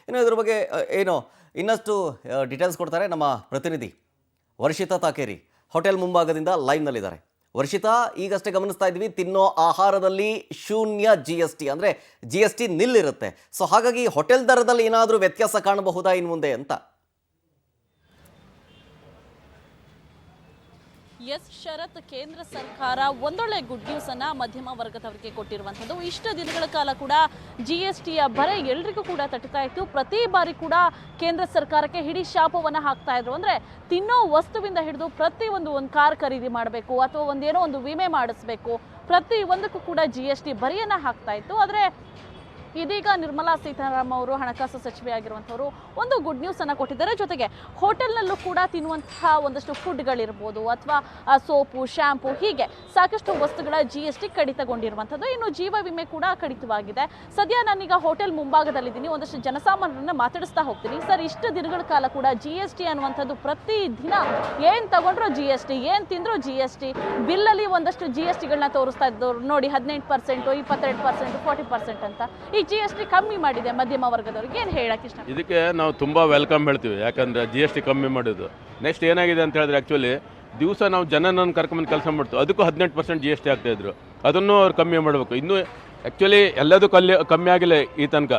ಇನ್ನು ಇದ್ರ ಬಗ್ಗೆ ಏನು ಇನ್ನಷ್ಟು ಡೀಟೇಲ್ಸ್ ಕೊಡ್ತಾರೆ ನಮ್ಮ ಪ್ರತಿನಿಧಿ ವರ್ಷಿತಾ ತಾಕೇರಿ ಹೋಟೆಲ್ ಮುಂಭಾಗದಿಂದ ಲೈವ್ನಲ್ಲಿದ್ದಾರೆ. ವರ್ಷಿತಾ, ಈಗಷ್ಟೇ ಗಮನಿಸ್ತಾ ಇದ್ವಿ ತಿನ್ನೋ ಆಹಾರದಲ್ಲಿ ಶೂನ್ಯ GST, ಅಂದರೆ GST ನಿಲ್ಲಿರುತ್ತೆ. ಸೊ ಹಾಗಾಗಿ ಹೋಟೆಲ್ ದರದಲ್ಲಿ ಏನಾದರೂ ವ್ಯತ್ಯಾಸ ಕಾಣಬಹುದಾ ಇನ್ನು ಮುಂದೆ ಅಂತ? ಎಸ್ ಶರತ್, ಕೇಂದ್ರ ಸರ್ಕಾರ ಒಂದೊಳ್ಳೆ ಗುಡ್ ನ್ಯೂಸ್ ಅನ್ನ ಮಧ್ಯಮ ವರ್ಗದವರಿಗೆ ಕೊಟ್ಟಿರುವಂಥದ್ದು. ಇಷ್ಟು ದಿನಗಳ ಕಾಲ ಕೂಡ GSTಯ ಬರ ಎಲ್ರಿಗೂ ಕೂಡ ತಟ್ಟುತ್ತಾ ಇತ್ತು. ಪ್ರತಿ ಬಾರಿ ಕೂಡ ಕೇಂದ್ರ ಸರ್ಕಾರಕ್ಕೆ ಹಿಡಿ ಶಾಪವನ್ನು ಹಾಕ್ತಾ ಇದ್ರು. ಅಂದರೆ ತಿನ್ನೋ ವಸ್ತುವಿಂದ ಹಿಡಿದು ಪ್ರತಿಯೊಂದು ಒಂದು ಕಾರ್ ಖರೀದಿ ಮಾಡಬೇಕು ಅಥವಾ ಒಂದೇನೋ ಒಂದು ವಿಮೆ ಮಾಡಿಸ್ಬೇಕು, ಪ್ರತಿ ಒಂದಕ್ಕೂ ಕೂಡ GST ಬರಿಯನ್ನು ಹಾಕ್ತಾ ಇತ್ತು. ಆದರೆ ಇದೀಗ ನಿರ್ಮಲಾ ಸೀತಾರಾಮನ್ ಅವರು ಹಣಕಾಸು ಸಚಿವೆ ಆಗಿರುವಂಥವರು ಒಂದು ಗುಡ್ ನ್ಯೂಸ್ ಅನ್ನು ಕೊಟ್ಟಿದ್ದಾರೆ. ಜೊತೆಗೆ ಹೋಟೆಲ್ನಲ್ಲೂ ಕೂಡ ತಿನ್ನುವಂತಹ ಒಂದಷ್ಟು ಫುಡ್ಗಳಿರ್ಬೋದು ಅಥವಾ ಸೋಪು, ಶ್ಯಾಂಪು, ಹೀಗೆ ಸಾಕಷ್ಟು ವಸ್ತುಗಳ GST ಕಡಿತಗೊಂಡಿರುವಂಥದ್ದು. ಇನ್ನು ಜೀವ ವಿಮೆ ಕೂಡ ಕಡಿತವಾಗಿದೆ. ಸದ್ಯ ನಾನೀಗ ಹೋಟೆಲ್ ಮುಂಭಾಗದಲ್ಲಿದ್ದೀನಿ, ಒಂದಷ್ಟು ಜನಸಾಮಾನ್ಯರನ್ನ ಮಾತಾಡಿಸ್ತಾ ಹೋಗ್ತೀನಿ. ಸರ್, ಇಷ್ಟು ದಿನಗಳ ಕಾಲ ಕೂಡ GST ಅನ್ನುವಂಥದ್ದು ಪ್ರತಿ ದಿನ ಏನು ತಗೊಂಡ್ರು GST, ಏನು ತಿಂದ್ರು GST, ಬಿಲ್ಲಲ್ಲಿ ಒಂದಷ್ಟು GSTಗಳನ್ನ ತೋರಿಸ್ತಾ ಇದ್ದವ್ರು ನೋಡಿ, 18%, 22%, 40% ಅಂತ. ಈ GST ಕಮ್ಮಿ ಮಾಡಿದೆ ಮಧ್ಯಮ ವರ್ಗದವ್ರಿಗೆ, ಏನು ಹೇಳಕ್ಕೆ ಇಷ್ಟ? ಇದಕ್ಕೆ ನಾವು ತುಂಬ ವೆಲ್ಕಮ್ ಹೇಳ್ತೀವಿ, ಯಾಕಂದರೆ GST ಕಮ್ಮಿ ಮಾಡೋದು. ನೆಕ್ಸ್ಟ್ ಏನಾಗಿದೆ ಅಂತ ಹೇಳಿದ್ರೆ, ಆ್ಯಕ್ಚುಲಿ ದಿವಸ ನಾವು ಜನನನ್ನು ಕರ್ಕೊಂಬಂದು ಕೆಲಸ ಮಾಡ್ತೀವಿ, ಅದಕ್ಕೂ 18% GST ಆಗ್ತಾಯಿದ್ರು. ಅದನ್ನು ಅವ್ರು ಕಮ್ಮಿ ಮಾಡಬೇಕು. ಇನ್ನೂ ಆ್ಯಕ್ಚುಲಿ ಎಲ್ಲದೂ ಕಮ್ಮಿ ಆಗಿಲ್ಲ ಈ ತನಕ.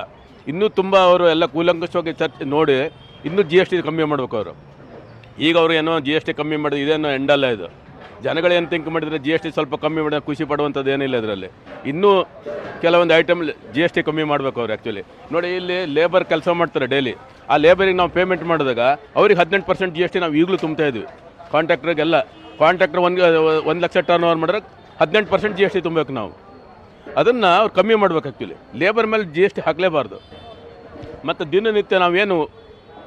ಇನ್ನೂ ತುಂಬ ಅವರು ಎಲ್ಲ ಕೂಲಂಕಷವಾಗಿ ಚರ್ಚೆ ನೋಡಿ ಇನ್ನೂ GST ಕಮ್ಮಿ ಮಾಡಬೇಕು ಅವರು. ಈಗ ಅವರು ಏನೋ GST ಕಮ್ಮಿ ಮಾಡಿದ್ರು, ಇದೇನೋ ಎಂಡಲ್ಲ ಇದು. ಜನಗಳೇನು ಥಿಂಕ್ ಮಾಡಿದರೆ GST ಸ್ವಲ್ಪ ಕಮ್ಮಿ ಮಾಡಿದ್ರೆ ಖುಷಿ ಪಡುವಂಥದ್ದು ಏನಿಲ್ಲ ಇದರಲ್ಲಿ. ಇನ್ನೂ ಕೆಲವೊಂದು ಐಟಮ್ GST ಕಮ್ಮಿ ಮಾಡಬೇಕು ಅವ್ರು. ಆ್ಯಕ್ಚುಲಿ ನೋಡಿ, ಇಲ್ಲಿ ಲೇಬರ್ ಕೆಲಸ ಮಾಡ್ತಾರೆ ಡೈಲಿ, ಆ ಲೇಬರಿಗೆ ನಾವು ಪೇಮೆಂಟ್ ಮಾಡಿದಾಗ ಅವ್ರಿಗೆ 18% GST ನಾವು ಈಗಲೂ ತುಂಬ್ತಾ ಇದ್ವಿ. ಕಾಂಟ್ರಾಕ್ಟ್ರಿಗೆಲ್ಲ ಕಾಂಟ್ರಾಕ್ಟರ್ 1 ಲಕ್ಷ ಟರ್ನ್ ಓವರ್ ಮಾಡಿದ್ರೆ 18% GST ತುಂಬಬೇಕು ನಾವು. ಅದನ್ನು ಅವ್ರು ಕಮ್ಮಿ ಮಾಡ್ಬೇಕು. ಆ್ಯಕ್ಚುಲಿ ಲೇಬರ್ ಮೇಲೆ GST ಹಾಕಲೇಬಾರ್ದು. ಮತ್ತು ದಿನನಿತ್ಯ ನಾವೇನು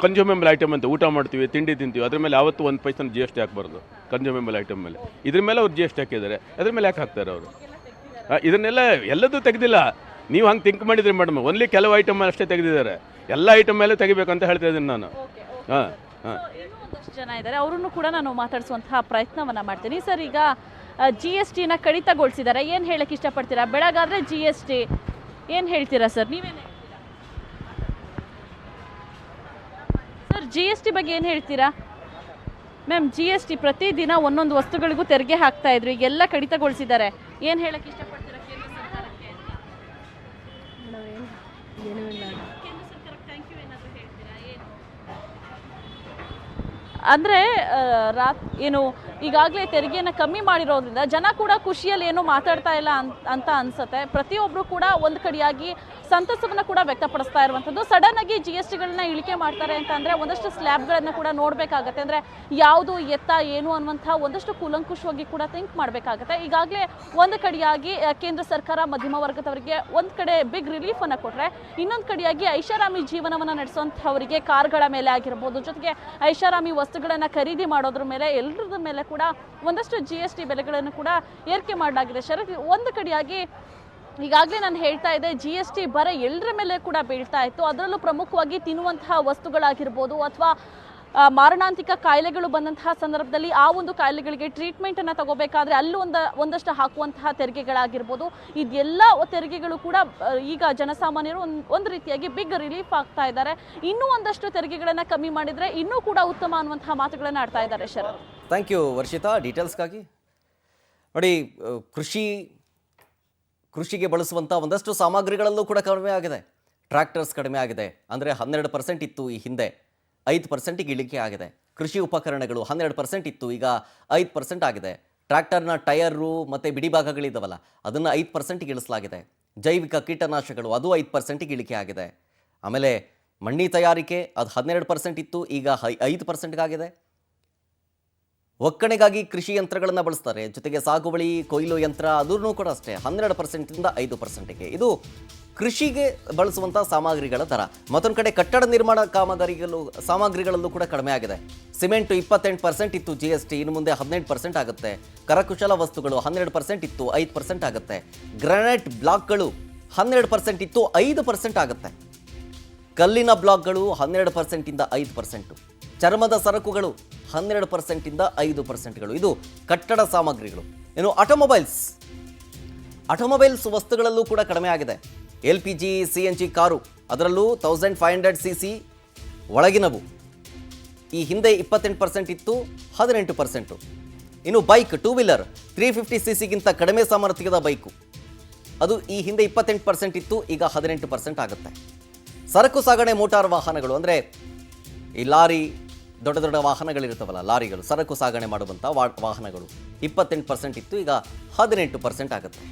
ಕನ್ಸ್ಯೂಮೇಬಲ್ ಐಟಮ್ ಅಂತ ಊಟ ಮಾಡ್ತೀವಿ, ತಿಂಡಿ ತಿಂತೀವಿ, ಅದ್ರ ಮೇಲೆ ಯಾವತ್ತೂ 1 ಪೈಸೆ GST ಹಾಕಬಾರ್ದು. ಕನ್ಸ್ಯೂಮೇಬಲ್ ಐಟಮ್ ಮೇಲೆ ಇದ್ರ ಮೇಲೆ ಅವ್ರು GST ಹಾಕಿದ್ದಾರೆ, ಅದ್ರ ಮೇಲೆ ಯಾಕೆ ಹಾಕ್ತಾರೆ ಅವರು? ಇದನ್ನೆಲ್ಲ ಎಲ್ಲದೂ ತೆಗೆದಿಲ್ಲ. ನೀವು ಹಂಗೆ ಥಿಂಕ್ ಮಾಡಿದ್ರಿ ಮೇಡಮ್, ಓನ್ಲಿ ಕೆಲವು ಐಟಮ್ ಅಷ್ಟೇ ತೆಗೆದಿದ್ದಾರೆ. ಎಲ್ಲ ಐಟಮ್ ಮೇಲೆ ತೆಗಿಬೇಕಂತ ಹೇಳ್ತಾ ಇದ್ದೀನಿ ನಾನು. ಹಾಂ ಹಾಂ, ಒಂದಷ್ಟು ಜನ ಇದ್ದಾರೆ, ಅವರನ್ನು ಕೂಡ ನಾನು ಮಾತಾಡಿಸುವಂತಹ ಪ್ರಯತ್ನವನ್ನು ಮಾಡ್ತೀನಿ. ಸರ್, ಈಗ GSTನ ಕಡಿತಗೊಳಿಸಿದ್ದಾರೆ, ಏನು ಹೇಳಕ್ಕೆ ಇಷ್ಟಪಡ್ತೀರಾ? ಬೆಳಗಾದ್ರೆ GST ಏನು ಹೇಳ್ತೀರಾ ಸರ್? ನೀವೇನು ಹೇಳ್ತೀರಾ ಸರ್? GST ಬಗ್ಗೆ ಏನು ಹೇಳ್ತೀರಾ ಮ್ಯಾಮ್? GST ಪ್ರತಿದಿನ ಒಂದೊಂದು ವಸ್ತುಗಳಿಗೂ ತೆರಿಗೆ ಹಾಕ್ತಾ ಇದ್ರು, ಈಗೆಲ್ಲ ಕಡಿತಗೊಳಿಸಿದ್ದಾರೆ, ಏನು ಹೇಳಕ್ಕೆ ಇಷ್ಟಪಡ್ತೀರಾ ಕೇಂದ್ರ ಸರ್ಕಾರಕ್ಕೆ? ಕೇಂದ್ರ ಸರ್ಕಾರಕ್ಕೆ ಥ್ಯಾಂಕ್ ಯು ಏನಾದರೂ ಹೇಳ್ತೀರಾ? ಏನು ಅಂದರೆ ಏನು ಈಗಾಗಲೇ ತೆರಿಗೆಯನ್ನು ಕಮ್ಮಿ ಮಾಡಿರೋದ್ರಿಂದ ಜನ ಕೂಡ ಖುಷಿಯಲ್ಲಿ ಏನೂ ಮಾತಾಡ್ತಾ ಇಲ್ಲ ಅಂತ ಅನಿಸುತ್ತೆ. ಪ್ರತಿಯೊಬ್ಬರು ಕೂಡ ಒಂದು ಕಡೆಯಾಗಿ ಸಂತಸವನ್ನು ಕೂಡ ವ್ಯಕ್ತಪಡಿಸ್ತಾ ಇರುವಂಥದ್ದು. ಸಡನ್ನಾಗಿ GSTಗಳನ್ನ ಇಳಿಕೆ ಮಾಡ್ತಾರೆ ಅಂತಂದರೆ ಒಂದಷ್ಟು ಸ್ಲ್ಯಾಬ್ಗಳನ್ನು ಕೂಡ ನೋಡಬೇಕಾಗತ್ತೆ. ಅಂದರೆ ಯಾವುದು ಎತ್ತ ಏನು ಅನ್ನುವಂಥ ಒಂದಷ್ಟು ಕೂಲಂಕುಷವಾಗಿ ಕೂಡ ಥಿಂಕ್ ಮಾಡಬೇಕಾಗತ್ತೆ. ಈಗಾಗಲೇ ಒಂದು ಕಡೆಯಾಗಿ ಕೇಂದ್ರ ಸರ್ಕಾರ ಮಧ್ಯಮ ವರ್ಗದವರಿಗೆ ಒಂದು ಕಡೆ ಬಿಗ್ ರಿಲೀಫನ್ನು ಕೊಟ್ಟರೆ, ಇನ್ನೊಂದು ಕಡೆಯಾಗಿ ಐಷಾರಾಮಿ ಜೀವನವನ್ನು ನಡೆಸುವಂಥವರಿಗೆ ಕಾರ್ಗಳ ಮೇಲೆ ಆಗಿರ್ಬೋದು, ಜೊತೆಗೆ ಐಷಾರಾಮಿ ವಸ್ತುಗಳನ್ನು ಖರೀದಿ ಮಾಡೋದ್ರ ಮೇಲೆ, ಎಲ್ಲರದ ಮೇಲೆ ಕೂಡ ಒಂದಷ್ಟು GST ಬೆಲೆಗಳನ್ನು ಕೂಡ ಏರಿಕೆ ಮಾಡಲಾಗಿದೆ. ಶರತ್, ಒಂದು ಕಡೆಯಾಗಿ ಈಗಾಗಲೇ ನಾನು ಹೇಳ್ತಾ ಇದ್ದೆ, GST ಬರ ಎಲ್ಲರ ಮೇಲೆ ಕೂಡ ಬೀಳ್ತಾ ಇತ್ತು. ಅದರಲ್ಲೂ ಪ್ರಮುಖವಾಗಿ ತಿನ್ನುವಂತಹ ವಸ್ತುಗಳಾಗಿರ್ಬೋದು ಅಥವಾ ಮಾರಣಾಂತಿಕ ಕಾಯಿಲೆಗಳು ಬಂದಂತಹ ಸಂದರ್ಭದಲ್ಲಿ ಆ ಒಂದು ಕಾಯಿಲೆಗಳಿಗೆ ಟ್ರೀಟ್ಮೆಂಟನ್ನು ತಗೋಬೇಕಾದ್ರೆ ಅಲ್ಲೂ ಒಂದಷ್ಟು ಹಾಕುವಂತಹ ತೆರಿಗೆಗಳಾಗಿರ್ಬೋದು, ಇದೆಲ್ಲ ತೆರಿಗೆಗಳು ಕೂಡ ಈಗ ಜನಸಾಮಾನ್ಯರು ಒಂದು ರೀತಿಯಾಗಿ ಬಿಗ್ ರಿಲೀಫ್ ಆಗ್ತಾ ಇದ್ದಾರೆ. ಇನ್ನೂ ಒಂದಷ್ಟು ತೆರಿಗೆಗಳನ್ನು ಕಮ್ಮಿ ಮಾಡಿದರೆ ಇನ್ನೂ ಕೂಡ ಉತ್ತಮ ಅನ್ನುವಂತಹ ಮಾತುಗಳನ್ನು ಆಡ್ತಾ ಇದ್ದಾರೆ. ಶರತ್, ಥ್ಯಾಂಕ್ ಯು ವರ್ಷಿತಾ ಡೀಟೇಲ್ಸ್ಗಾಗಿ. ನೋಡಿ, ಕೃಷಿಗೆ ಬಳಸುವಂಥ ಒಂದಷ್ಟು ಸಾಮಗ್ರಿಗಳಲ್ಲೂ ಕೂಡ ಕಡಿಮೆ ಆಗಿದೆ. ಟ್ರ್ಯಾಕ್ಟರ್ಸ್ ಕಡಿಮೆ ಆಗಿದೆ, ಅಂದರೆ 12% ಇತ್ತು, ಈ ಹಿಂದೆ 5%ಗೆ ಇಳಿಕೆ ಆಗಿದೆ. ಕೃಷಿ ಉಪಕರಣಗಳು 12% ಇತ್ತು, ಈಗ 5% ಆಗಿದೆ. ಟ್ರ್ಯಾಕ್ಟರ್ನ ಟಯರು ಮತ್ತು ಬಿಡಿ ಭಾಗಗಳಿದ್ದಾವಲ್ಲ, ಅದನ್ನು 5%ಗೆ ಇಳಿಸಲಾಗಿದೆ. ಜೈವಿಕ ಕೀಟನಾಶಕಗಳು ಅದು 5%ಗೆ ಇಳಿಕೆ ಆಗಿದೆ. ಆಮೇಲೆ ಮಣ್ಣಿ ತಯಾರಿಕೆ ಅದು 12% ಇತ್ತು, ಈಗ 5%ಗಾಗಿದೆ. ಒಕ್ಕಣೆಗಾಗಿ ಕೃಷಿ ಯಂತ್ರಗಳನ್ನು ಬಳಸ್ತಾರೆ, ಜೊತೆಗೆ ಸಾಗುವಳಿ ಕೊಯ್ಲು ಯಂತ್ರ ಅದೂ ಕೂಡ ಅಷ್ಟೇ 12%ಇಂದ 5%ಗೆ. ಇದು ಕೃಷಿಗೆ ಬಳಸುವಂಥ ಸಾಮಗ್ರಿಗಳ ದರ. ಮತ್ತೊಂದು ಕಡೆ ಕಟ್ಟಡ ನಿರ್ಮಾಣ ಸಾಮಗ್ರಿಗಳಲ್ಲೂ ಕೂಡ ಕಡಿಮೆ ಆಗಿದೆ. ಸಿಮೆಂಟು 28% ಇತ್ತು GST, ಇನ್ನು ಮುಂದೆ 18% ಆಗುತ್ತೆ. ಕರಕುಶಲ ವಸ್ತುಗಳು 12% ಇತ್ತು, 5% ಆಗುತ್ತೆ. ಗ್ರಾನೈಟ್ ಬ್ಲಾಕ್ಗಳು 12% ಇತ್ತು, 5% ಆಗುತ್ತೆ. ಕಲ್ಲಿನ ಬ್ಲಾಕ್ಗಳು 12%ಇಂದ 5%. ಚರ್ಮದ ಸರಕುಗಳು 12%ಇಂದ 5%ಗಳು. ಇದು ಕಟ್ಟಡ ಸಾಮಗ್ರಿಗಳು. ಇನ್ನು ಆಟೋಮೊಬೈಲ್ಸ್ ವಸ್ತುಗಳಲ್ಲೂ ಕೂಡ ಕಡಿಮೆ ಆಗಿದೆ. LPG CNG ಕಾರು ಅದರಲ್ಲೂ 1500 cc ಒಳಗಿನವು ಈ ಹಿಂದೆ 28% ಇತ್ತು, 18%. ಇನ್ನು ಬೈಕ್, ಟೂ ವೀಲರ್ 350 cc ಕಡಿಮೆ ಸಾಮರ್ಥ್ಯದ ಬೈಕು, ಅದು ಈ ಹಿಂದೆ 28% ಇತ್ತು, ಈಗ 18% ಆಗುತ್ತೆ. ಸರಕು ಸಾಗಣೆ ಮೋಟಾರ್ ವಾಹನಗಳು ಅಂದರೆ ಈ ಲಾರಿ, ದೊಡ್ಡ ದೊಡ್ಡ ವಾಹನಗಳಿರ್ತಾವಲ್ಲ, ಲಾರಿಗಳು, ಸರಕು ಸಾಗಣೆ ಮಾಡುವಂಥ ವಾಹನಗಳು 28% ಇತ್ತು, ಈಗ 18% ಆಗುತ್ತೆ.